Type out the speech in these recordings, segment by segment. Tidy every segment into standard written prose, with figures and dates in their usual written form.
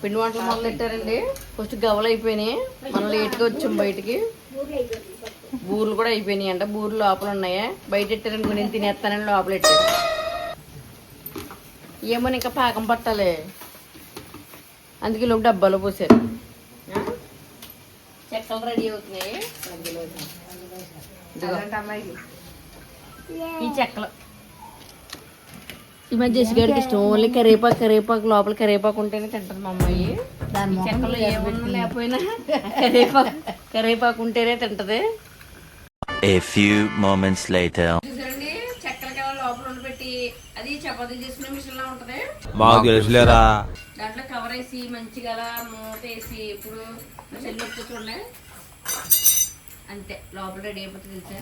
పిండి వంటలు మొదలెట్టారండి. ఫస్ట్ గవలు అయిపోయినాయి, మనం లేట్గా వచ్చాం బయటికి. బూర్లు కూడా అయిపోయినాయి అంట. బూర్లు లోపల ఉన్నాయా, బయట పెట్టారనుకో నేను తినేస్తానని లోపల పెట్టారు. ఏమో ఇంకా పాకం పట్టాలి, అందుకే లోపు డబ్బాలో పోసారు. చెక్కలు రెడీ అవుతున్నాయి. ఈ చెక్కలు ఈ మధ్య జెసిగాడికి ఇష్టం. ఓన్లీ కరివేపాకు లోపల కరివేపాకు ఉంటేనే తింటుంది మా అమ్మాయి. చెక్కలు ఏమన్నా లేకపోయినా కరివేపాకు ఉంటేనే తింటది. చూసారండి, చెక్కలకి లోపల ఉండిపెట్టి అది చపాతీలు చేసుకునే మిషన్ లా ఉంటది. దాంట్లో కవర్ వేసి మంచిగా అలా మూత వేసి ఇప్పుడు చెల్లి వచ్చి చూడండి అంతే లోపల రెడీ అయిపోతుంది. తెలుసా,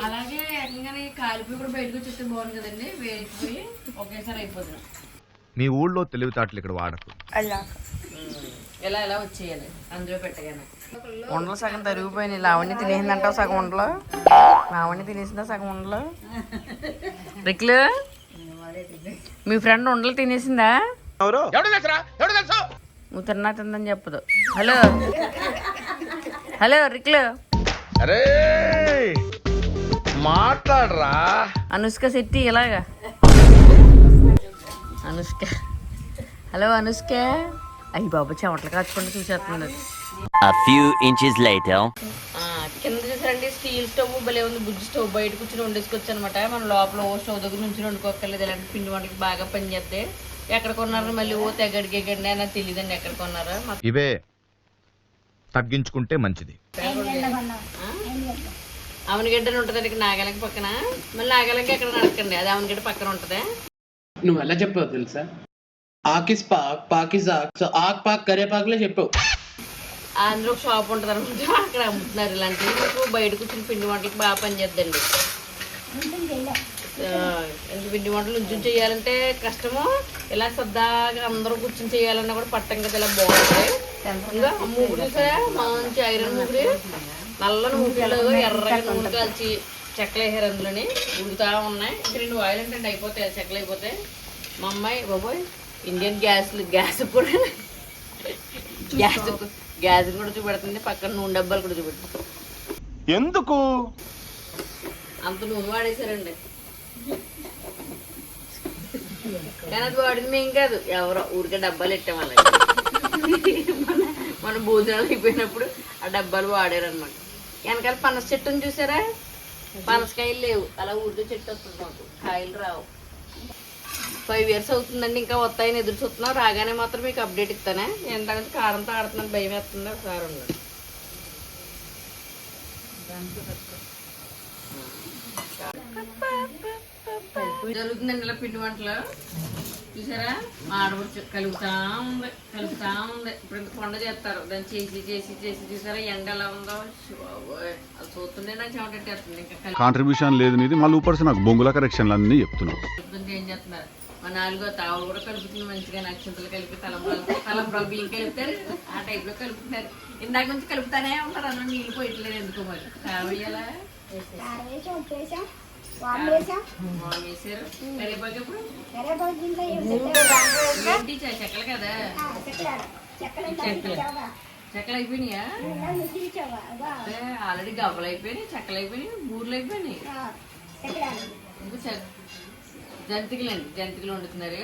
అలాగే ఏకంగానే కాలిపోయి కూడా బయటకు వచ్చేస్తే బాగుంది కదండి. వేడిపోయి ఒకేసారి అయిపోతుంది. మీ ఊళ్ళో తెలివితేటలు ఇక్కడ వాడకు. ఎలా ఎలా వచ్చేయాలి అందులో పెట్టగానే. ఉండలు సగం తరిగిపోయినాయి. లావణ్య తినేసిందంటావు సగం ఉండలు. లావణ్య తినేసిందా సగం ఉండలు. రిక్లు, మీ ఫ్రెండ్ ఉండలు తినేసిందా? నువ్వు తిందని చెప్పదు. హలో హలో రిక్లు, అరే మాట్లాడరా. అనుష్క శెట్టి ఇలాగా. అనుష్క, హలో అనుష్క. అయ్యి బాబు చెమటలు కాచుకుంటూ చూసేస్తుంది. కింద చూసారండి స్టీల్ స్టవ్ భలే ఉంది. బుజ్జి స్టవ్ బయట కూర్చొని వండేసుకొచ్చు అనమాట. మనం లోపల స్టవ్ దగ్గర నుంచి వండుకోక్కర్లేదు. ఇలాంటి పిండి వంటకి బాగా పనిచేస్తాయి. ఎక్కడ కొన్నారు మళ్ళీ తెగడిగండి అని తెలియదండి ఎక్కడ కొన్నారా. ఇవే తగ్గించుకుంటే మంచిది. అవనగడ్డని ఉంటుందండి ఇక్కడ నాగాలకి పక్కన. మళ్ళీ నాగాలకి ఎక్కడ నడకండి, అది అవనగడ్డ పక్కన ఉంటది. నువ్వు ఎలా చెప్పావు తెలుసా? ఆకిస్ పాక్ పాకిస్ ఆక్, సో ఆక్ పాక్ కరేపాకులే చెప్పావు. అందులో ఒక షాప్ ఉంటుంది అనమాట, అక్కడ అమ్ముతున్నారు ఇలాంటివి. మీకు బయట కూర్చుని పిండి వంటలకి బాగా పనిచేద్దండి. పిండి వంటలు నుంచి చేయాలంటే కష్టము. ఇలా సరదాగా అందరూ కూర్చొని చేయాలన్నా కూడా పట్టం కదా, ఇలా బాగుంటాయి. ఇంకా మూగుడు చూసారా, మంచి ఐరన్ మూగుడి, నల్లని మూగులో ఎర్రగా నూనె కాల్చి చెక్కలు వేసారు. అందులోని ఉడుకుతా ఉన్నాయి. ఇంక 2 ఆయిల్ అంటే అయిపోతాయి, చెక్కలు అయిపోతాయి. మా అమ్మాయి బాబోయ్ ఇండియన్ గ్యాస్ కూడా గ్యాస్ కూడా చూపెడుతుంది. పక్కన నూనె డబ్బాలు కూడా చూపెడుతుంది. ఎందుకు అంత నూనె వాడేశారండి. కానీ అది వాడింది మేము కాదు, ఎవరో ఊరికే డబ్బాలు పెట్టాం. అలాగే మన భోజనాలు అయిపోయినప్పుడు ఆ డబ్బాలు వాడారు అనమాట. వెనకాల పనస చెట్టుని చూసారా, పనసకాయలు లేవు, అలా ఊరికే చెట్టు వస్తుంది. మాకు కాయలు రావు. 5 years అవుతుందండి, ఇంకా వస్తాయని ఎదురు చూస్తున్నాం. రాగానే మాత్రం మీకు అప్డేట్ ఇస్తానే. ఎందుకంటే కారంతో ఆడుతున్నాను, భయం వేస్తుంది. ఒకసారి ఉండదు జరుగుతుందండి ఇలా పిండి వంటలు. చూసారా, ఆడవచ్చు కలుగుతా ఉంది. ఇప్పుడు ఇంత కొండ చేస్తారు, దాన్ని చేసి చేసి చేసి చూసారా ఎండ ఎలా ఉందో. అది చూస్తుంటే నాకు చెమటెట్టేస్తుంది. ఇంకా కాంట్రిబ్యూషన్ లేదు నీది, మళ్ళీ ఊపర్సి నాకు బొంగుల కరెక్షన్లు అన్నీ చెప్తున్నావు. ఏం చేస్తున్నారు, మా 4వ తావులు కూడా కలుపుతుంది మంచిగా. నక్షత్రాలు కలిపి తలంబ్రాలు బియ్యం కలిపుతారు, ఆ టైప్ లో కలుపుతున్నారు. ఇందాక నుంచి కలుపుతానే ఉంటారు. అన్న నీళ్ళు పోయట్లేదు ఎందుకో మరి. కావేయాలా వేసారు కరివేపాకు. ఇప్పుడు ఏంటి చెక్కలు కదా, చెక్కలు అయిపోయినాయా? ఆల్రెడీ గవ్వలు అయిపోయినాయి, చెక్కలు అయిపోయినాయి, బూర్లు అయిపోయినాయి. ఇంకా జంతికలు వండుతున్నారు.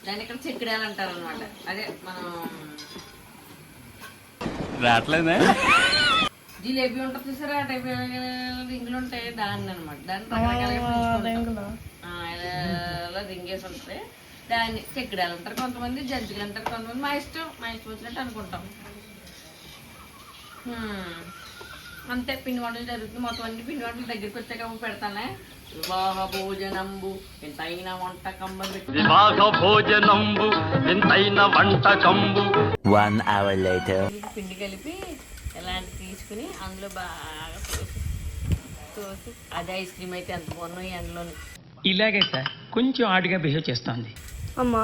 దాన్ని ఇక్కడ చెక్కడాలు అంటారు అనమాట. అదే మనం జిలేబీ ఉంటుంది చూసారా, ఆ టైప్ రింగులు ఉంటాయి, దాన్ని అనమాట. దాన్ని రకరకాల రింగేసి ఉంటుంది. దాన్ని చెక్కడాలు అంటారు కొంతమంది, జంతికలు అంటారు కొంతమంది. మా ఇష్టం వచ్చినట్టు అనుకుంటాం. అంతే పిండి వంటలు జరుగుతుంది. మొత్తం అన్ని పిండి వంటలు దగ్గరికి వచ్చాక పెడతానే. వివాహ భోజనంబు వింతైన వంటకంబు. 1 hour later. పిండి కలిపి ఎలాంటి తీసుకుని అందులో బాగా తోసి అదే ఐస్ క్రీమ్ అయితే ఎంత బాగున్నాయి ఎండలోని. ఇలాగే సార్ కొంచెం ఆడిగా బిహేవ్ చేస్తుంది అమ్మా.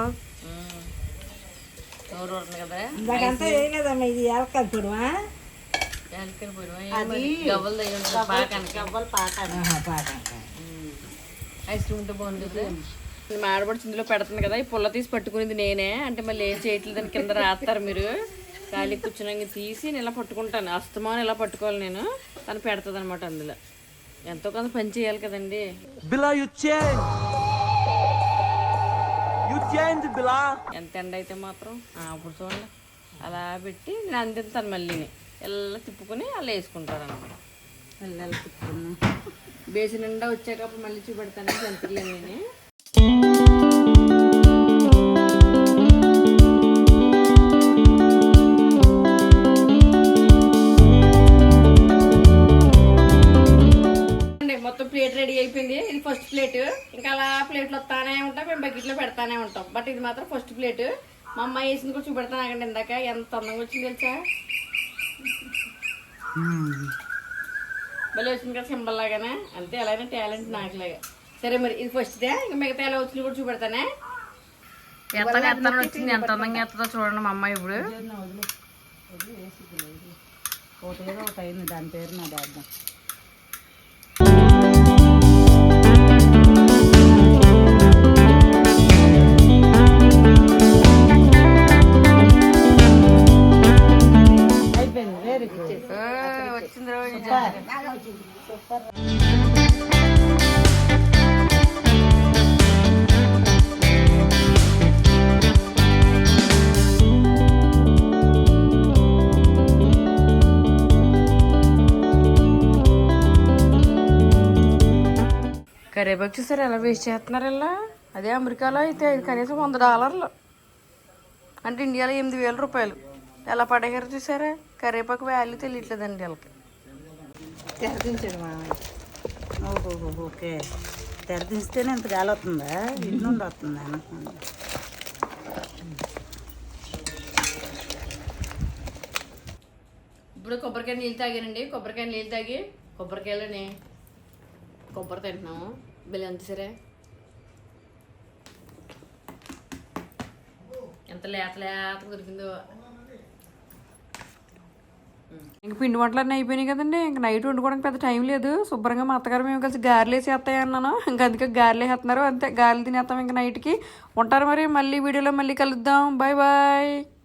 నోరు ఉంటుంది కదా, గవ్వలు ఐస్ క్రీమ్ ఉంటే బాగుంటుంది. మా ఆడపడి ఇందులో పెడుతుంది కదా, ఈ పుల్ల తీసి పట్టుకునేది నేనే. అంటే మళ్ళీ ఏం చేయట్లేదు అని కింద రాస్తారు మీరు. ఖాళీ కూర్చున్నాక తీసి నేను ఇలా పట్టుకుంటాను. అస్తమానం ఇలా పట్టుకోవాలి నేను. తను పెడుతుంది అనమాట అందులో. ఎంతో కొంత పని చేయాలి కదండి. ఎంత ఎండ అయితే మాత్రం అప్పుడు చూడండి అలా పెట్టి నేను అందిస్తాను. మళ్ళీ ఎలా తిప్పుకొని అలా వేసుకుంటారు అనమాట. అలా తిప్పుకున్నా బేసి నిండా వచ్చాక అప్పుడు మళ్ళీ చూపెడతాను జంతికలన్నీ. మొత్తం ప్లేట్ రెడీ అయిపోయింది. ఇది ఫస్ట్ ప్లేట్. ఇంకా అలా ప్లేట్లు వస్తానే ఉంటాం, మేము బకెట్లో పెడతానే ఉంటాం. బట్ ఇది మాత్రం ఫస్ట్ ప్లేట్. మా అమ్మాయి వేసింది కూడా చూపెడతాను ఆగండి. ఇందాక ఎంత అందంగా వచ్చింది తెలుసా, భలే వచ్చింది కదా సింబల్ లాగానే. అంతే అలాగే టాలెంట్ నాకులాగా. సరే మరి ఇది ఫస్ట్దే. ఇంకా మిగతా ఎలా వచ్చింది కూడా చూపెడతానే. ఎత్తగా వచ్చింది, ఎంత అందంగా ఎత్తుందో చూడండి మా అమ్మాయి. ఇప్పుడు దాని పేరు నా దాద్దాం. వచ్చింది రోజు. కరివేపాకు చూసారు ఎలా వేస్ట్ చేస్తున్నారు ఇలా. అదే అమెరికాలో అయితే ఇది కనీసం $100. అంటే ఇండియాలో 8,000 రూపాయలు. ఎలా పడేగారు చూసారా. కరివేపాకు వాల్యూ తెలియట్లేదండి వాళ్ళకి. తెరదించాడు మామయ్య. ఓహో ఓకే, తెరదిస్తేనే ఇంత గాలి వస్తుందా? ఇంటి నుండి వస్తుందా? ఇప్పుడు కొబ్బరికాయ నీళ్ళు తాగానండి. కొబ్బరికాయ నీళ్ళు తాగి కొబ్బరికాయలని కొబ్బరి తింటున్నాము. బిల్లు ఎంత సరే ఎంత లేత లేత దొరికిందో. ఇంక పిండి వంటలన్నీ అయిపోయినాయి కదండి. ఇంక నైట్ వండుకోవడానికి పెద్ద టైం లేదు. శుభ్రంగా మా అత్తగారు మేము కలిసి గారెలు వేసేస్తాయి అన్నాను. ఇంకా అందుకే గారెలు వేస్తున్నారు. అంతే, గారెలు తినేస్తాం ఇంకా నైట్కి. ఉంటారు మరి. మళ్ళీ వీడియోలో మళ్ళీ కలుద్దాం. Bye bye.